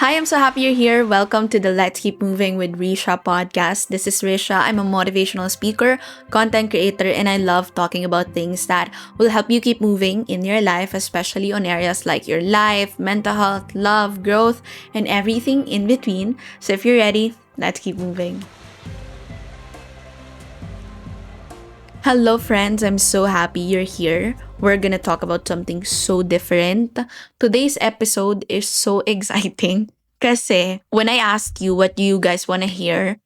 Hi, I'm so happy you're here. Welcome to the Let's Keep Moving with Risha podcast. This is Risha. I'm a motivational speaker, content creator, and I love talking about things that will help you keep moving in your life, especially on areas like your life, mental health, love, growth, and everything in between. So if you're ready, let's keep moving. Hello, friends. I'm so happy you're here. We're gonna talk about something so different. Today's episode is so exciting kasi when I asked you what you guys wanna hear,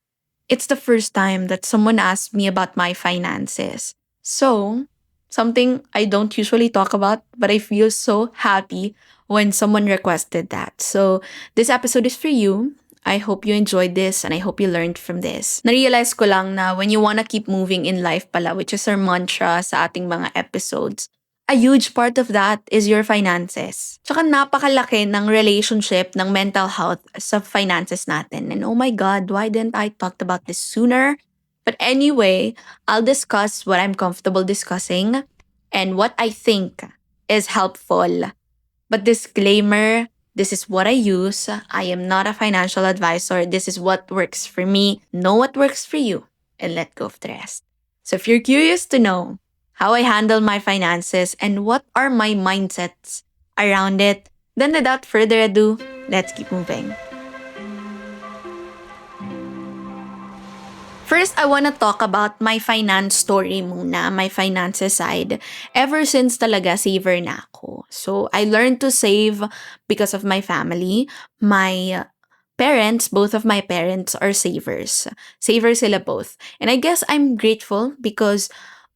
it's the first time that someone asked me about my finances. So, something I don't usually talk about, but I feel so happy when someone requested that. So, this episode is for you. I hope you enjoyed this and I hope you learned from this. Narealize ko lang na when you wanna keep moving in life pala, which is our mantra sa ating mga episodes, a huge part of that is your finances. Tsaka napakalaki ng relationship ng mental health sa finances natin. And oh my God, why didn't I talk about this sooner? But anyway, I'll discuss what I'm comfortable discussing and what I think is helpful. But disclaimer, this is what I use. I am not a financial advisor. This is what works for me. Know what works for you and let go of the rest. So if you're curious to know how I handle my finances and what are my mindsets around it, then without further ado, let's keep moving. First, I want to talk about my finance story muna, my finances side. Ever since talaga saver na ako. So, I learned to save because of my family. My parents, both of my parents are savers. Savers sila both. And I guess I'm grateful because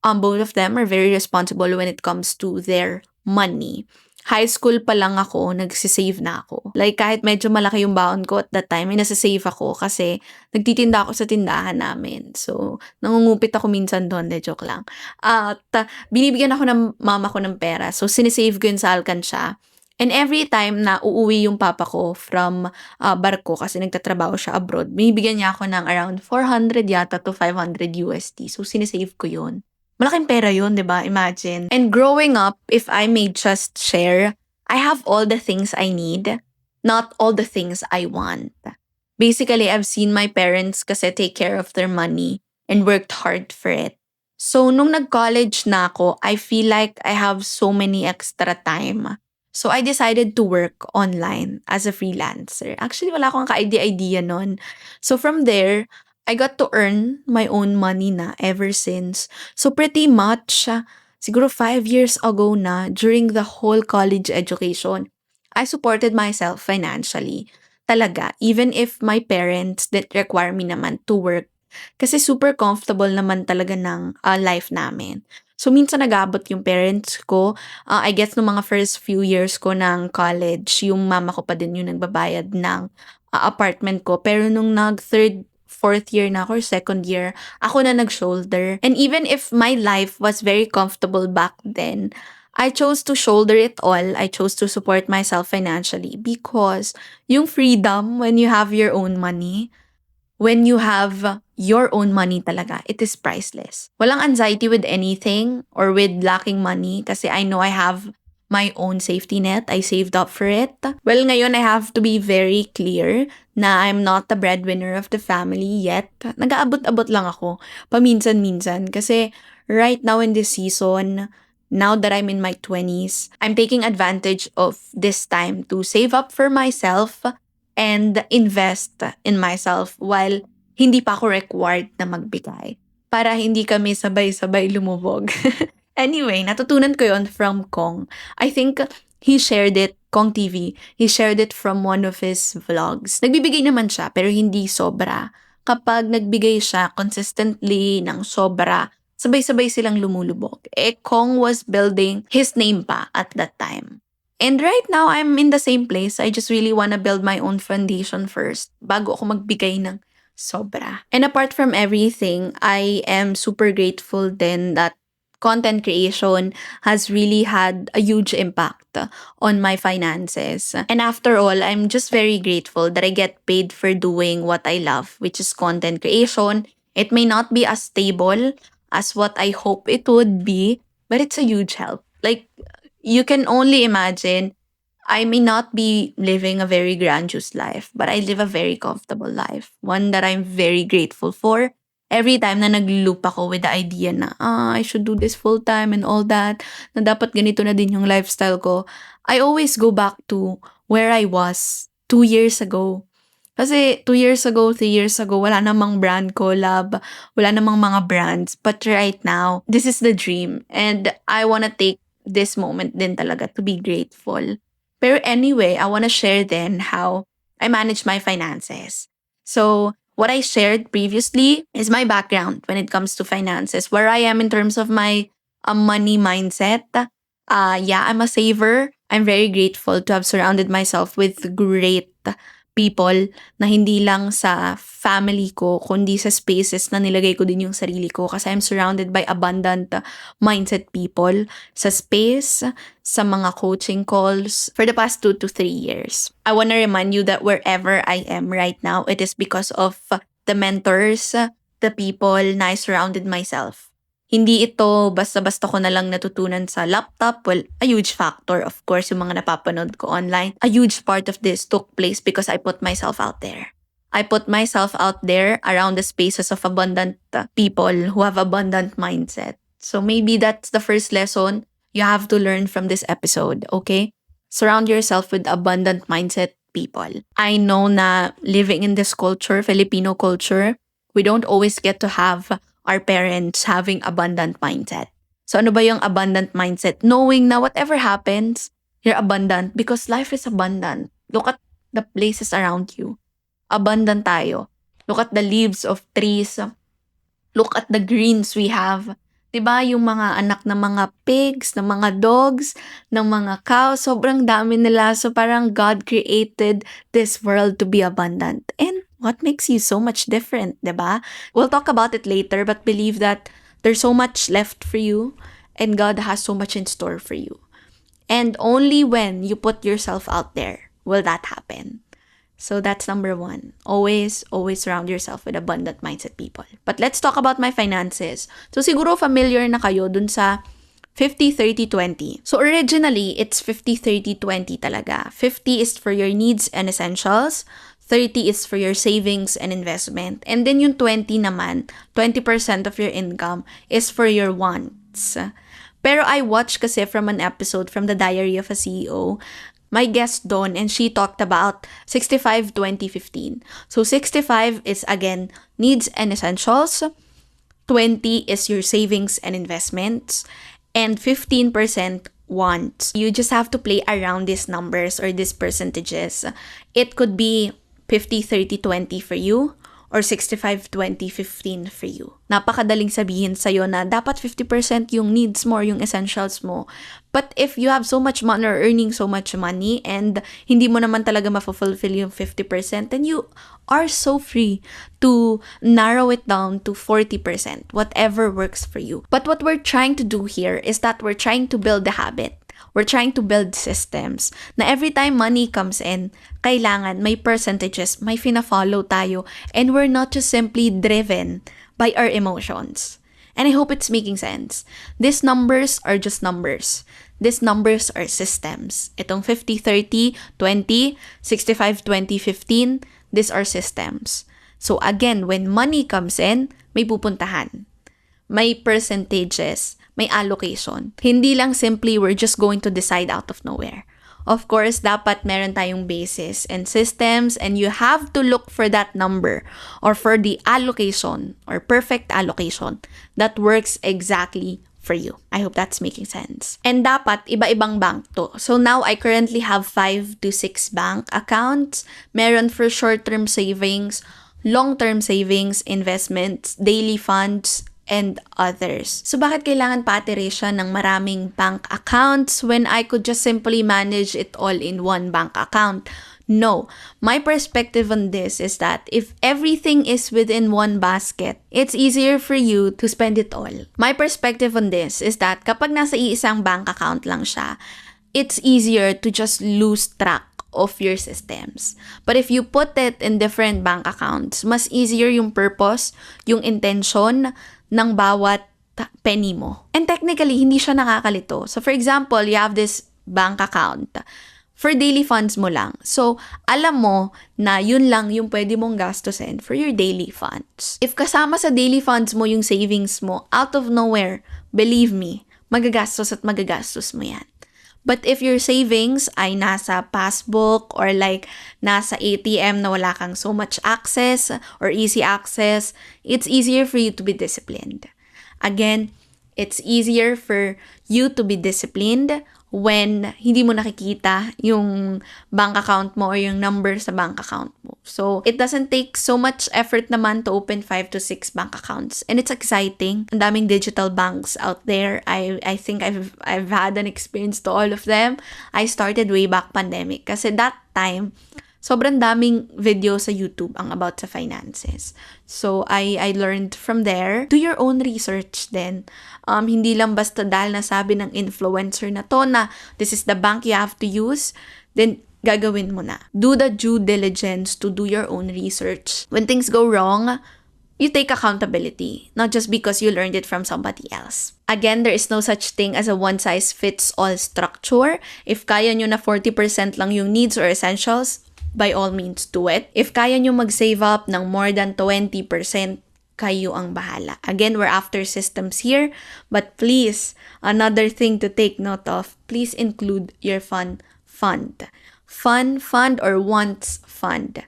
both of them are very responsible when it comes to their money. High school pa lang ako, nagsisave na ako. Like kahit medyo malaki yung baon ko at that time, ay nasasave ako kasi nagtitinda ako sa tindahan namin. So, nangungupit ako minsan doon, de joke lang. At binibigyan ako ng mama ko ng pera. So, sinisave ko yun sa alkansya. And every time na uuwi yung papa ko from barko kasi nagtatrabaho siya abroad, binibigyan niya ako ng around 400 yata to 500 USD. So, sinisave ko yun. Malaking pera yun, di ba? Imagine. And growing up, if I may just share, I have all the things I need, not all the things I want. Basically, I've seen my parents kasi take care of their money and worked hard for it. So, nung nag-college na ako, I feel like I have so many extra time. So, I decided to work online as a freelancer. Actually, wala akong ka-idea nun. So, from there, I got to earn my own money na ever since. So pretty much, siguro 5 years ago na, during the whole college education, I supported myself financially. Talaga, even if my parents didn't require me naman to work. Kasi super comfortable naman talaga ng life namin. So minsan nag-abot yung parents ko. I guess no mga first few years ko ng college, yung mama ko pa din yung nagbabayad ng apartment ko. Pero nung nag-third fourth year na ako or second year, ako na nag-shoulder. And even if my life was very comfortable back then, I chose to shoulder it all. I chose to support myself financially because yung freedom when you have your own money, when you have your own money talaga, it is priceless. Walang anxiety with anything or with lacking money kasi I know I have my own safety net. I saved up for it. Well, ngayon I have to be very clear na I'm not the breadwinner of the family yet. Nag-aabot-abot lang ako paminsan-minsan kasi right now in this season, now that I'm in my 20s, I'm taking advantage of this time to save up for myself and invest in myself while hindi pa ako required na magbigay para hindi kami sabay-sabay lumubog. Anyway, natutunan ko yon from Kong. I think he shared it, Kong TV, he shared it from one of his vlogs. Nagbibigay naman siya, pero hindi sobra. Kapag nagbigay siya consistently ng sobra, sabay-sabay silang lumulubog. Kong was building his name pa at that time. And right now, I'm in the same place. I just really wanna build my own foundation first bago ako magbigay ng sobra. And apart from everything, I am super grateful then that content creation has really had a huge impact on my finances. And after all, I'm just very grateful that I get paid for doing what I love, which is content creation. It may not be as stable as what I hope it would be, but it's a huge help. Like, you can only imagine I may not be living a very grandiose life, but I live a very comfortable life. One that I'm very grateful for. Every time na nag-loop ako with the idea na, I should do this full time and all that, na dapat ganito na din yung lifestyle ko, I always go back to where I was 2 years ago. Kasi 2 years ago, 3 years ago, wala namang brand collab, wala namang mga brands. But right now, this is the dream. And I wanna take this moment din talaga to be grateful. Pero anyway, I wanna share then how I manage my finances. So, what I shared previously is my background when it comes to finances, where I am in terms of my money mindset. Yeah, I'm a saver. I'm very grateful to have surrounded myself with great people na hindi lang sa family ko, kundi sa spaces na nilagay ko din yung sarili ko kasi I'm surrounded by abundant mindset people sa space, sa mga coaching calls for the past 2 to 3 years. I want to remind you that wherever I am right now, it is because of the mentors, the people na I surrounded myself. Hindi ito basta-basta ko na lang natutunan sa laptop. Well, a huge factor, of course, yung mga napapanood ko online. A huge part of this took place because I put myself out there. I put myself out there around the spaces of abundant people who have abundant mindset. So maybe that's the first lesson you have to learn from this episode, okay? Surround yourself with abundant mindset people. I know na living in this culture, Filipino culture, we don't always get to have our parents having abundant mindset. So ano ba yung abundant mindset? Knowing na whatever happens, you're abundant because life is abundant. Look at the places around you. Abundant tayo. Look at the leaves of trees. Look at the greens we have. 'Di ba yung mga anak ng mga pigs, ng mga dogs, ng mga cows, sobrang dami nila. So parang God created this world to be abundant. And what makes you so much different, 'di ba? We'll talk about it later, but believe that there's so much left for you and God has so much in store for you. And only when you put yourself out there will that happen. So that's number one. Always surround yourself with abundant mindset people. But let's talk about my finances. So siguro familiar na kayo dun sa 50-30-20. So originally, it's 50-30-20 talaga. 50 is for your needs and essentials. 30 is for your savings and investment. And then yung 20 naman, 20% of your income is for your wants. Pero I watched kasi from an episode from the Diary of a CEO, my guest Dawn, and she talked about 65-20-15. So 65 is again needs and essentials, 20 is your savings and investments, and 15% wants. You just have to play around these numbers or these percentages. It could be 50-30-20 for you or 65-20-15 for you. Napakadaling sabihin sa'yo na dapat 50% yung needs mo or yung essentials mo. But if you have so much money or earning so much money and hindi mo naman talaga ma-fulfill yung 50%, then you are so free to narrow it down to 40%, whatever works for you. But what we're trying to do here is that we're trying to build the habit. We're trying to build systems na every time money comes in, kailangan may percentages, may fina-follow tayo, and we're not just simply driven by our emotions. And I hope it's making sense. These numbers are just numbers. These numbers are systems. Itong 50-30-20, 65-20-15, these are systems. So again, when money comes in, may pupuntahan. May percentages, may allocation. Hindi lang simply we're just going to decide out of nowhere. Of course, dapat meron tayong basis and systems, and you have to look for that number or for the allocation or perfect allocation that works exactly for you. I hope that's making sense. And dapat iba-ibang bank to. So now I currently have 5 to 6 bank accounts. Meron for short-term savings, long-term savings, investments, daily funds, and others. So bakit kailangan pa Ate Risha ng maraming bank accounts when I could just simply manage it all in one bank account? No. My perspective on this is that if everything is within one basket, it's easier for you to spend it all. My perspective on this is that kapag nasa iisang bank account lang siya, it's easier to just lose track of your systems. But if you put it in different bank accounts, mas easier yung purpose, yung intention ng bawat penny mo. And technically, hindi siya nakakalito. So for example, you have this bank account. for daily funds mo lang. So, alam mo na yun lang yung pwede mong gastusin for your daily funds. If kasama sa daily funds mo yung savings mo, out of nowhere, believe me, magagastos mo yan. But if your savings ay nasa passbook or like nasa ATM na wala kang so much access or easy access, it's easier for you to be disciplined. Again, it's easier for you to be disciplined when hindi mo nakikita yung bank account mo or yung number sa bank account mo. So, it doesn't take so much effort naman to open 5 to 6 bank accounts. And it's exciting. Ang daming digital banks out there. I think I've had an experience to all of them. I started way back pandemic kasi that time, sobrang daming video sa YouTube ang about sa finances. So, I learned from there. Do your own research then. Hindi lang basta dahil nasabi ng influencer na to na this is the bank you have to use, then gagawin mo na. Do the due diligence to do your own research. When things go wrong, you take accountability, not just because you learned it from somebody else. Again, there is no such thing as a one-size-fits-all structure. If kaya nyo na 40% lang yung needs or essentials, by all means do it. If kaya nyo mag-save up ng more than 20%, kayo ang bahala. Again, we're after systems here, but please, another thing to take note of, please include your fund. Fund or wants fund.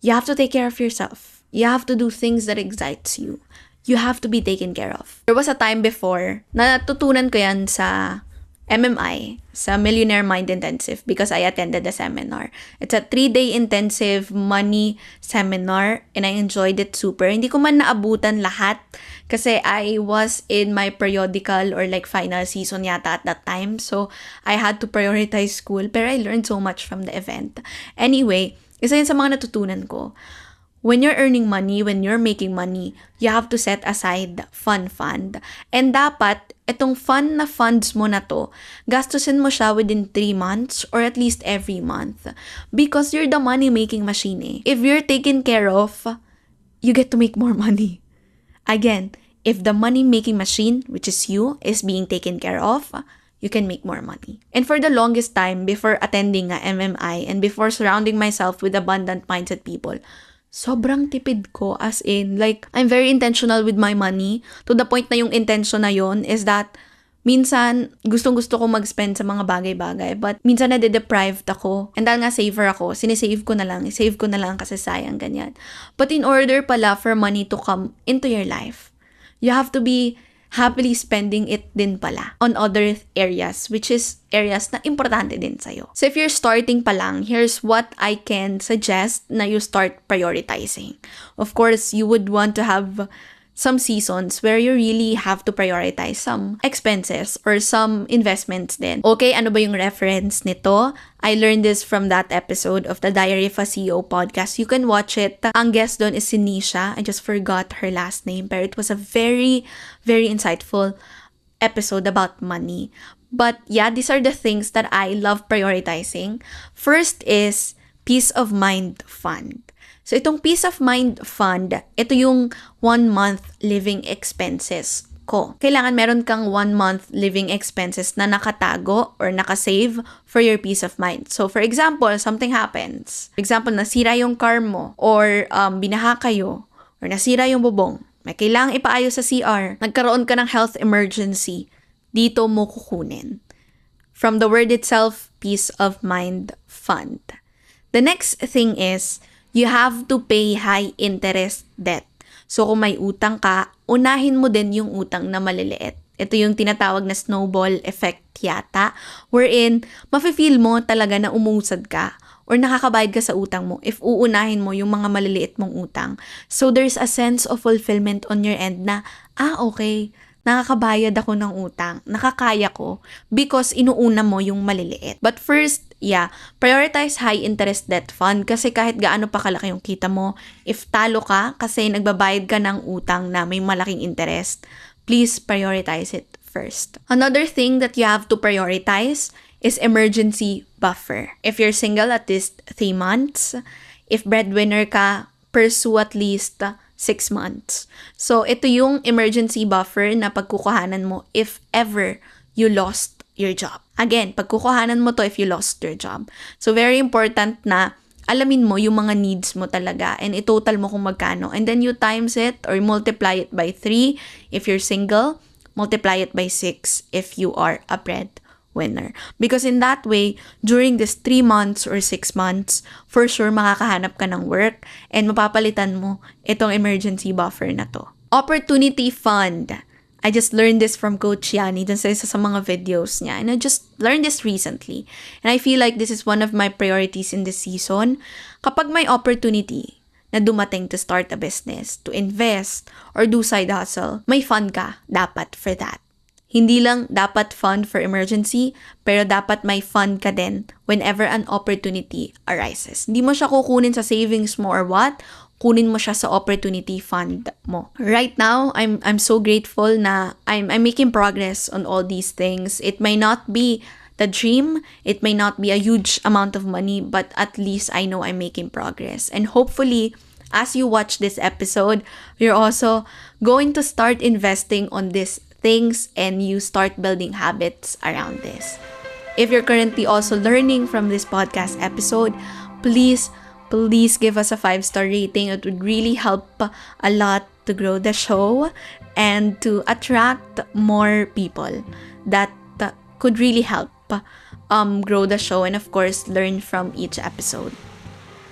You have to take care of yourself. You have to do things that excites you. You have to be taken care of. There was a time before na natutunan ko yan sa MMI, sa Millionaire Mind Intensive, because I attended the seminar. It's a 3-day intensive money seminar and I enjoyed it super. Hindi ko man naabutan lahat kasi I was in my periodical or like final season yata at that time. So, I had to prioritize school pero I learned so much from the event. Anyway, isa yun sa mga natutunan ko. When you're earning money, when you're making money, you have to set aside fund. And dapat, itong fund na funds mo na to, gastusin mo siya within 3 months or at least every month. Because you're the money-making machine eh. If you're taken care of, you get to make more money. Again, if the money-making machine, which is you, is being taken care of, you can make more money. And for the longest time, before attending a MMI and before surrounding myself with abundant mindset people, sobrang tipid ko, as in, like, I'm very intentional with my money to the point na yung intention na yon is that minsan, gustong-gusto ko mag-spend sa mga bagay-bagay but minsan nade-deprived ako. And dahil nga saver ako, sinisave ko na lang kasi sayang, ganyan. But in order pala for money to come into your life, you have to be happily spending it din pala on other areas, which is areas na importante din sa'yo. So if you're starting pa lang, here's what I can suggest na you start prioritizing. Of course, you would want to have some seasons where you really have to prioritize some expenses or some investments din. Okay, ano ba yung reference nito? I learned this from that episode of the Diary of a CEO podcast. You can watch it. Ang guest doon is si Risha. I just forgot her last name, but it was a very, very insightful episode about money. But yeah, these are the things that I love prioritizing. First is peace of mind fund. So, itong peace of mind fund, ito yung 1 month living expenses ko. Kailangan meron kang 1 month living expenses na nakatago or nakasave for your peace of mind. So, for example, something happens. For example, nasira yung car mo or binaha kayo or nasira yung bubong. May kailangang ipaayos sa CR. Nagkaroon ka ng health emergency. Dito mo kukunin. From the word itself, peace of mind fund. The next thing is, you have to pay high interest debt. So, kung may utang ka, unahin mo din yung utang na maliliit. Ito yung tinatawag na snowball effect yata, wherein mafe-feel mo talaga na umusad ka or nakakabayad ka sa utang mo if uunahin mo yung mga maliliit mong utang. So, there's a sense of fulfillment on your end na, okay, nakakabayad ako ng utang, nakakaya ko because inuuna mo yung maliliit. But first, prioritize high interest debt fund kasi kahit gaano pa kalaki yung kita mo, if talo ka kasi nagbabayad ka ng utang na may malaking interest, please prioritize it first. Another thing that you have to prioritize is emergency buffer. If you're single, at least 3 months. If breadwinner ka, pursue at least 6 months. So, ito yung emergency buffer na pagkukuhanan mo if ever you lost your job. Again, pagkukuhanan mo to if you lost your job. So, very important na alamin mo yung mga needs mo talaga and i-total mo kung magkano. And then you times it or multiply it by 3 if you're single, multiply it by 6 if you are a breadwinner. Because in that way, during this 3 months or 6 months, for sure makakahanap ka ng work and mapapalitan mo itong emergency buffer na to. Opportunity fund. I just learned this from Coach Yani dun sa isa sa mga videos niya. And I just learned this recently. And I feel like this is one of my priorities in this season. Kapag may opportunity na dumating to start a business, to invest, or do side hustle, may fund ka dapat for that. Hindi lang dapat fund for emergency, pero dapat may fund ka din whenever an opportunity arises. Hindi mo siya kukunin sa savings mo or what, kunin mo siya sa opportunity fund mo. Right now, I'm so grateful na I'm making progress on all these things. It may not be the dream, it may not be a huge amount of money, but at least I know I'm making progress. And hopefully, as you watch this episode, you're also going to start investing on these things and you start building habits around this. If you're currently also learning from this podcast episode, please give us a 5-star rating. It would really help a lot to grow the show and to attract more people that could really help grow the show and of course learn from each episode.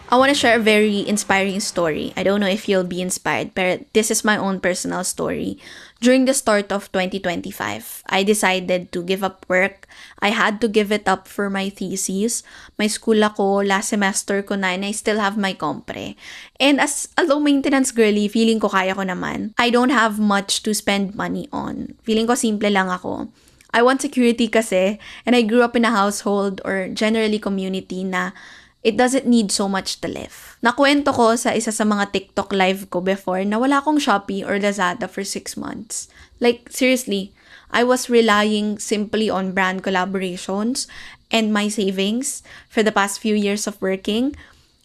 I want to share a very inspiring story. I don't know if you'll be inspired, but this is my own personal story. During the start of 2025, I decided to give up work. I had to give it up for my thesis. May school ako, last semester ko na, and I still have my compre. And as a low maintenance girly, feeling ko kaya ko naman. I don't have much to spend money on. Feeling ko simple lang ako. I want security kasi, and I grew up in a household or generally community na it doesn't need so much to live. Nakwento ko sa isa sa mga TikTok live ko before na wala akong Shopee or Lazada for 6 months. Like, seriously, I was relying simply on brand collaborations and my savings for the past few years of working.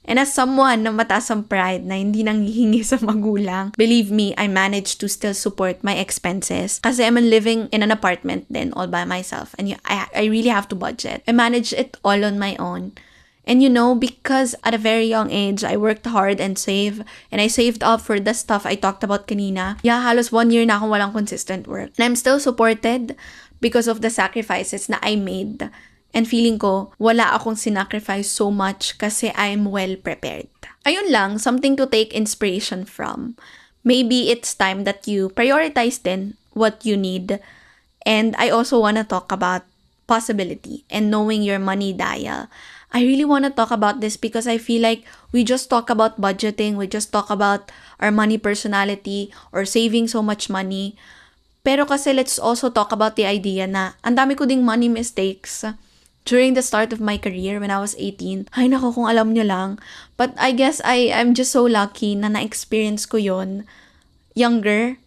And as someone na mataas ang pride na hindi nanghihingi sa magulang, believe me, I managed to still support my expenses kasi I'm living in an apartment then all by myself and I really have to budget. I managed it all on my own. And you know, because at a very young age, I worked hard and I saved up for the stuff I talked about kanina. Yeah, halos 1 year na akong walang consistent work. And I'm still supported because of the sacrifices na I made. And feeling ko, wala akong sinacrifice so much kasi I'm well prepared. Ayun lang, something to take inspiration from. Maybe it's time that you prioritize then what you need. And I also want to talk about possibility and knowing your money dial. I really want to talk about this because I feel like we just talk about budgeting, we just talk about our money personality or saving so much money. Pero kasi let's also talk about the idea na ang dami ko ding money mistakes during the start of my career when I was 18. Ay nako kung alam nyo lang. But I guess I'm just so lucky na na-experience ko yon younger.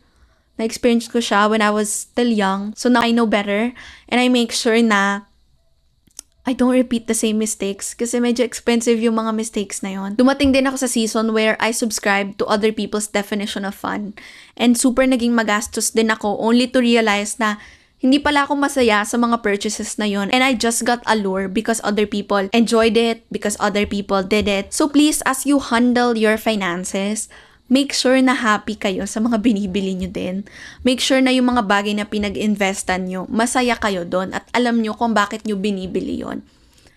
Na-experience ko siya when I was still young. So now I know better and I make sure na I don't repeat the same mistakes kasi medyo expensive yung mga mistakes na yon. Dumating din ako sa season where I subscribed to other people's definition of fun. And super naging magastos din ako only to realize na hindi pala ako masaya sa mga purchases na yon. And I just got allured because other people enjoyed it, because other people did it. So please, as you handle your finances, make sure na happy kayo sa mga binibili nyo din. Make sure na yung mga bagay na pinag-investan nyo, masaya kayo doon at alam nyo kung bakit nyo binibili yon.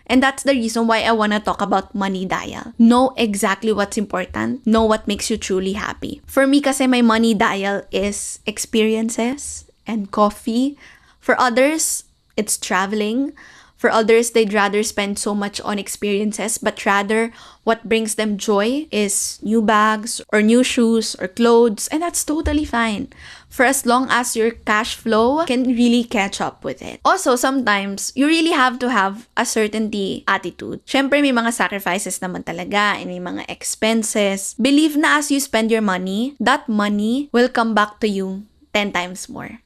And that's the reason why I wanna talk about money dial. Know exactly what's important. Know what makes you truly happy. For me kasi my money dial is experiences and coffee. For others, it's traveling. For others, they'd rather spend so much on experiences, but rather what brings them joy is new bags or new shoes or clothes, and that's totally fine. For as long as your cash flow can really catch up with it. Also, sometimes, you really have to have a certainty attitude. Syempre, may mga sacrifices naman talaga and may mga expenses. Believe na as you spend your money, that money will come back to you 10 times more.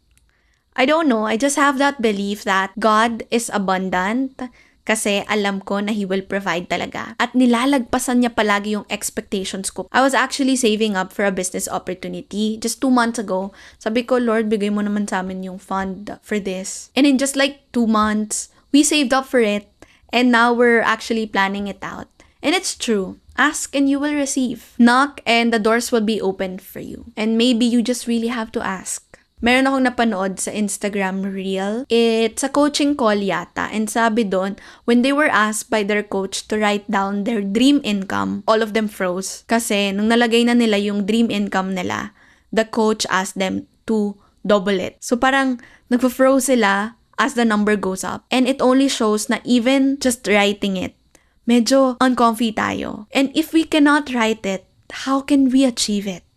I don't know, I just have that belief that God is abundant, Kasi alam ko na He will provide talaga. At nilalagpasan niya palagi yung expectations ko. I was actually saving up for a business opportunity just 2 months ago. Sabi ko, Lord, bigay mo naman sa amin yung fund for this. And in just like 2 months, we saved up for it. And now we're actually planning it out. And it's true. Ask and you will receive. Knock and the doors will be open for you. And maybe you just really have to ask. Meron akong napanood sa Instagram reel. It's a coaching call yata. And sabi doon, when they were asked by their coach to write down their dream income, all of them froze. Kasi nung nalagay na nila yung dream income nila, the coach asked them to double it. So parang nagpa-froze sila as the number goes up. And it only shows na even just writing it, medyo uncomfy tayo. And if we cannot write it, how can we achieve it?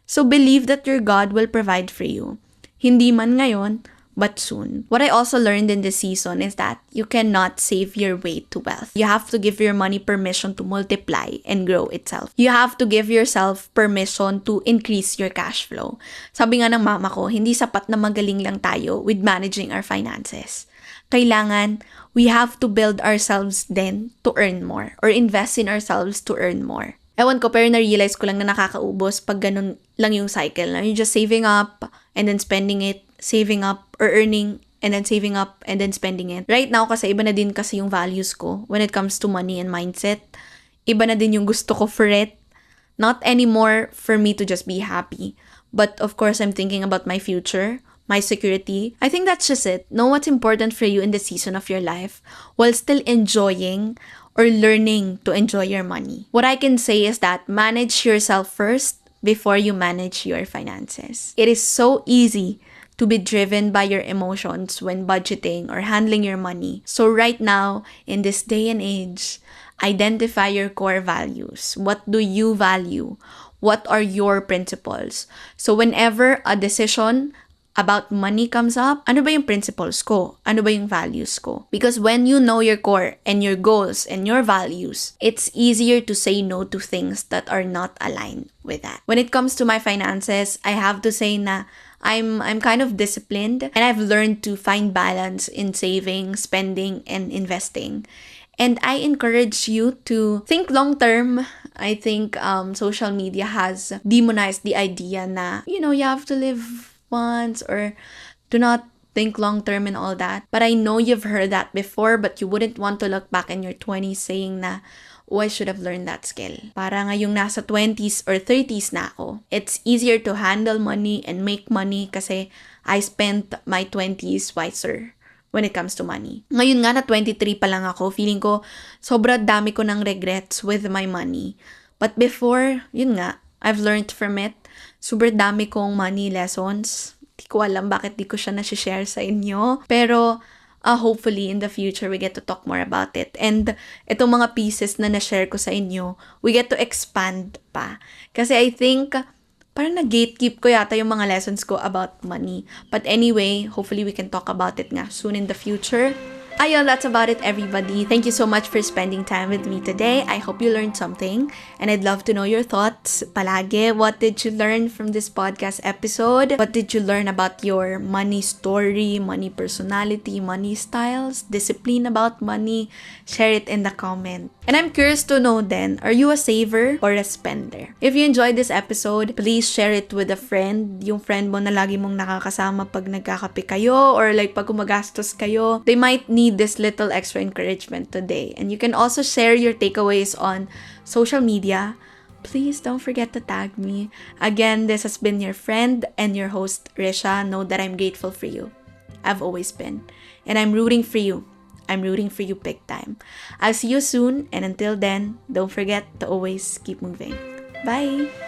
So believe that your God will provide for you. Hindi man ngayon, but soon. What I also learned in this season is that you cannot save your way to wealth. You have to give your money permission to multiply and grow itself. You have to give yourself permission to increase your cash flow. Sabi nga ng mama ko, hindi sapat na magaling lang tayo with managing our finances. Kailangan, we have to build ourselves then to earn more or invest in ourselves to earn more. Ewan ko, pero na-realize ko lang na nakakaubos pag ganun lang yung cycle. You're just saving up and then spending it, saving up or earning and then saving up and then spending it. Right now, kasi iba na din kasi yung values ko when it comes to money and mindset. Iba na din yung gusto ko for it. Not anymore for me to just be happy. But of course, I'm thinking about my future, my security. I think that's just it. Know what's important for you in the season of your life while still enjoying or learning to enjoy your money. What I can say is that manage yourself first before you manage your finances. It is so easy to be driven by your emotions when budgeting or handling your money. So right now, in this day and age, identify your core values. What do you value? What are your principles? So whenever a decision about money comes up, ano ba yung principles ko? Ano ba yung values ko? Because when you know your core and your goals and your values, it's easier to say no to things that are not aligned with that. When it comes to my finances, I have to say na I'm kind of disciplined and I've learned to find balance in saving, spending, and investing. And I encourage you to think long term. I think social media has demonized the idea na, you have to live once or do not think long term and all that. But I know you've heard that before, but you wouldn't want to look back in your 20s saying na, oh, I should have learned that skill. Para ngayong nasa 20s or 30s na ako, it's easier to handle money and make money kasi I spent my 20s wiser when it comes to money. Ngayon nga na 23 pa lang ako, feeling ko sobrang dami ko ng regrets with my money. But before, yun nga, I've learned from it. Super dami kong money lessons. Di ko alam bakit di ko siya na-share sa inyo. Pero, hopefully, in the future, we get to talk more about it. And itong mga pieces na na-share ko sa inyo, we get to expand pa. Kasi I think, parang na-gatekeep ko yata yung mga lessons ko about money. But anyway, hopefully, we can talk about it nga soon in the future. Ayun, that's about it, everybody. Thank you so much for spending time with me today. I hope you learned something. And I'd love to know your thoughts. Palagi, what did you learn from this podcast episode? What did you learn about your money story, money personality, money styles, discipline about money? Share it in the comment. And I'm curious to know then, are you a saver or a spender? If you enjoyed this episode, please share it with a friend. Yung friend mo na lagi mong nakakasama pag nagkakape kayo or like pag gumagastos kayo. They might need this little extra encouragement today. And you can also share your takeaways on social media. Please don't forget to tag me. Again, this has been your friend and your host, Risha. Know that I'm grateful for you. I've always been. And I'm rooting for you. I'm rooting for you big time. I'll see you soon. And until then, don't forget to always keep moving. Bye!